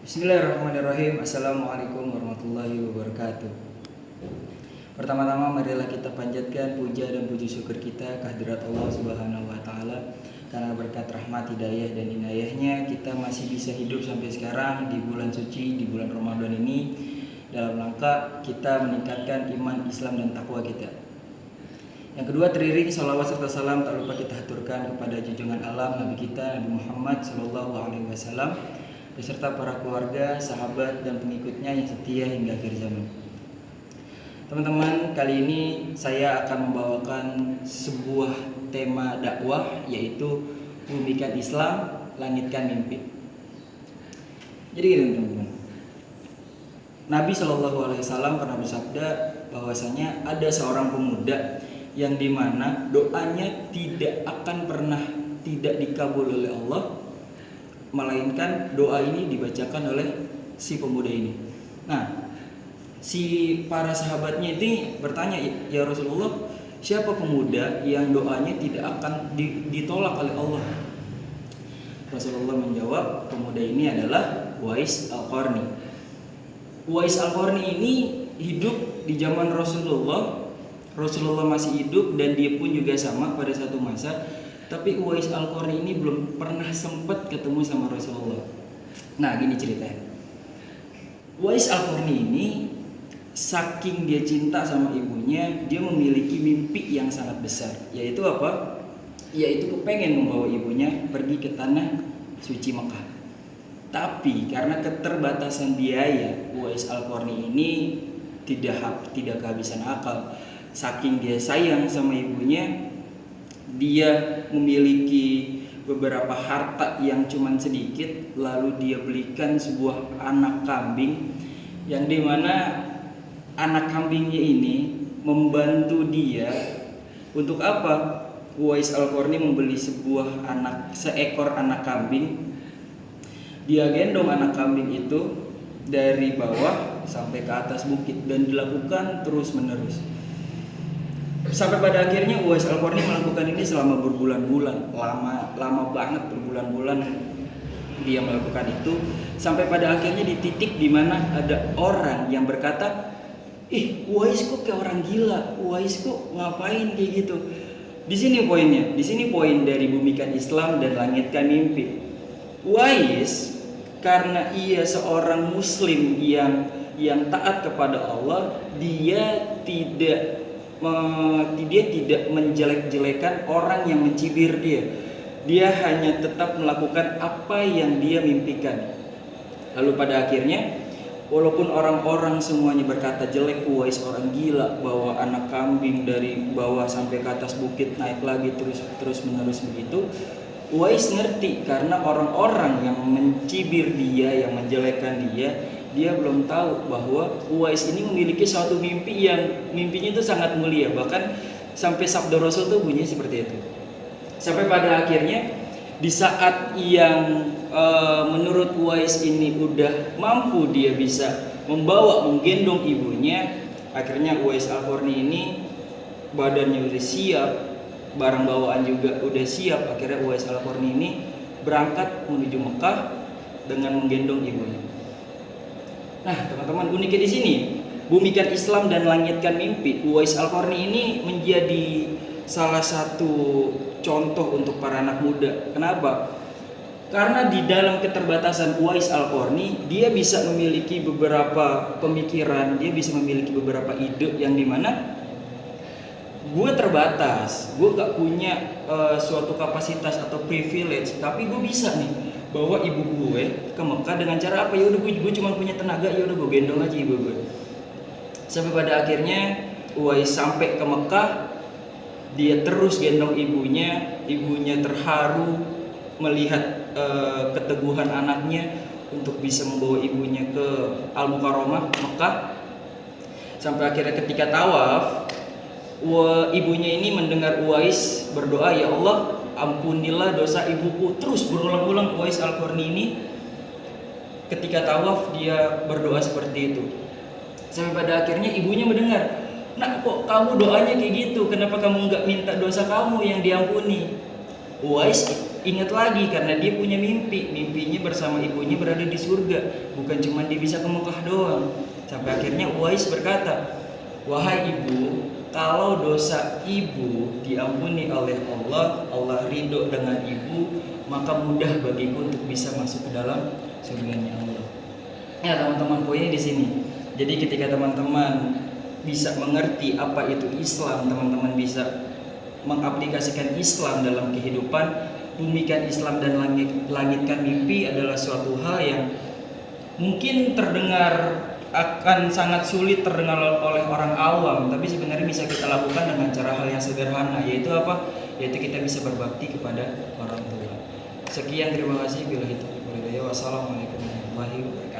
Bismillahirrahmanirrahim. Assalamualaikum warahmatullahi wabarakatuh. Pertama-tama marilah kita panjatkan puja dan puji syukur kita kehadirat Allah Subhanahu wa taala, karena berkat rahmat, hidayah dan inayahnya kita masih bisa hidup sampai sekarang di bulan suci, di bulan Ramadan ini, dalam rangka kita meningkatkan iman, Islam dan takwa kita. Yang kedua, teriring salawat serta salam tak lupa kita haturkan kepada junjungan alam Nabi kita Nabi Muhammad SAW beserta para keluarga, sahabat dan pengikutnya yang setia hingga akhir zaman. Teman-teman, kali ini saya akan membawakan sebuah tema dakwah, yaitu bumikan Islam, langitkan mimpi. Jadi gini teman-teman, Nabi SAW pernah bersabda bahwasanya ada seorang pemuda yang dimana doanya tidak akan pernah tidak dikabul oleh Allah, melainkan doa ini dibacakan oleh si pemuda ini. Nah, si para sahabatnya ini bertanya, ya Rasulullah, siapa pemuda yang doanya tidak akan ditolak oleh Allah? Rasulullah menjawab, pemuda ini adalah Uwais Al-Qarni. Uwais Al-Qarni ini hidup di zaman Rasulullah masih hidup, dan dia pun juga sama pada satu masa. Tapi Uwais Al-Qarni ini belum pernah sempat ketemu sama Rasulullah. Nah, gini ceritanya. Uwais Al-Qarni ini saking dia cinta sama ibunya, dia memiliki mimpi yang sangat besar. Yaitu apa? Yaitu kepengen membawa ibunya pergi ke tanah suci Mekah. Tapi karena keterbatasan biaya, Uwais Al-Qarni ini tidak kehabisan akal. Saking dia sayang sama ibunya, dia memiliki beberapa harta yang cuman sedikit, lalu dia belikan sebuah anak kambing, yang dimana anak kambingnya ini membantu dia untuk apa? Uwais Al-Qarni membeli seekor anak kambing. Dia gendong anak kambing itu dari bawah sampai ke atas bukit dan dilakukan terus menerus. Sampai pada akhirnya Uwais Al-Qarni melakukan ini selama berbulan-bulan, lama banget, berbulan-bulan dia melakukan itu, sampai pada akhirnya di titik dimana ada orang yang berkata, Uwais kok kayak orang gila, Uwais kok ngapain kayak gitu. Di sini poinnya, di sini poin dari bumikan Islam dan langitkan mimpi. Uwais karena ia seorang muslim yang taat kepada Allah, dia tidak menjelek-jelekan orang yang mencibir dia. Dia hanya tetap melakukan apa yang dia mimpikan. Lalu pada akhirnya, walaupun orang-orang semuanya berkata jelek, Uwais orang gila, bawa anak kambing dari bawah sampai ke atas bukit, naik lagi terus menerus begitu, Uwais ngerti karena orang-orang yang mencibir dia, yang menjelekkan dia belum tahu bahwa Uwais ini memiliki suatu mimpi yang mimpinya itu sangat mulia. Bahkan sampai sabda Rasul itu bunyi seperti itu. Sampai pada akhirnya di saat yang menurut Uwais ini udah mampu, dia bisa menggendong ibunya, akhirnya Uwais Al-Qarni ini badannya udah siap, barang bawaan juga udah siap. Akhirnya Uwais Al-Qarni ini berangkat menuju Mekah dengan menggendong ibunya. Nah, teman-teman, uniknya di sini, bumikan Islam dan langitkan mimpi. Uwais Al-Qarni ini menjadi salah satu contoh untuk para anak muda. Kenapa? Karena di dalam keterbatasan Uwais Al-Qarni, dia bisa memiliki beberapa pemikiran, dia bisa memiliki beberapa ide yang dimana gue terbatas, gue gak punya suatu kapasitas atau privilege, tapi gue bisa nih bawa ibu gue ke Mekah dengan cara apa? Ya udah, gue cuma punya tenaga, ya udah gue gendong aja ibu gue. Sampai pada akhirnya Uwais sampai ke Mekah, dia terus gendong ibunya terharu melihat keteguhan anaknya untuk bisa membawa ibunya ke Al-Mukarramah Mekah. Sampai akhirnya ketika tawaf, ibunya ini mendengar Uwais berdoa, ya Allah, ampunilah dosa ibuku. Terus berulang-ulang Uwais Al-Qarni ini ketika tawaf dia berdoa seperti itu. Sampai pada akhirnya ibunya mendengar, nak, kok kamu doanya kayak gitu, kenapa kamu nggak minta dosa kamu yang diampuni? Uwais ingat lagi karena dia punya mimpinya bersama ibunya berada di surga, bukan cuma dia bisa ke Mekah doang. Sampai akhirnya Uwais berkata, wahai ibu, kalau dosa ibu diampuni oleh Allah, Allah ridho dengan ibu, maka mudah bagiku untuk bisa masuk ke dalam surganya Allah. Ya teman-teman, poinnya di sini. Jadi ketika teman-teman bisa mengerti apa itu Islam, teman-teman bisa mengaplikasikan Islam dalam kehidupan, bumikan Islam dan langitkan mimpi adalah suatu hal yang mungkin terdengar akan sangat sulit terdengar oleh orang awam, tapi sebenarnya bisa kita lakukan dengan cara hal yang sederhana, yaitu apa? Yaitu kita bisa berbakti kepada orang tua. Sekian, terima kasih. Wassalamualaikum warahmatullahi wabarakatuh.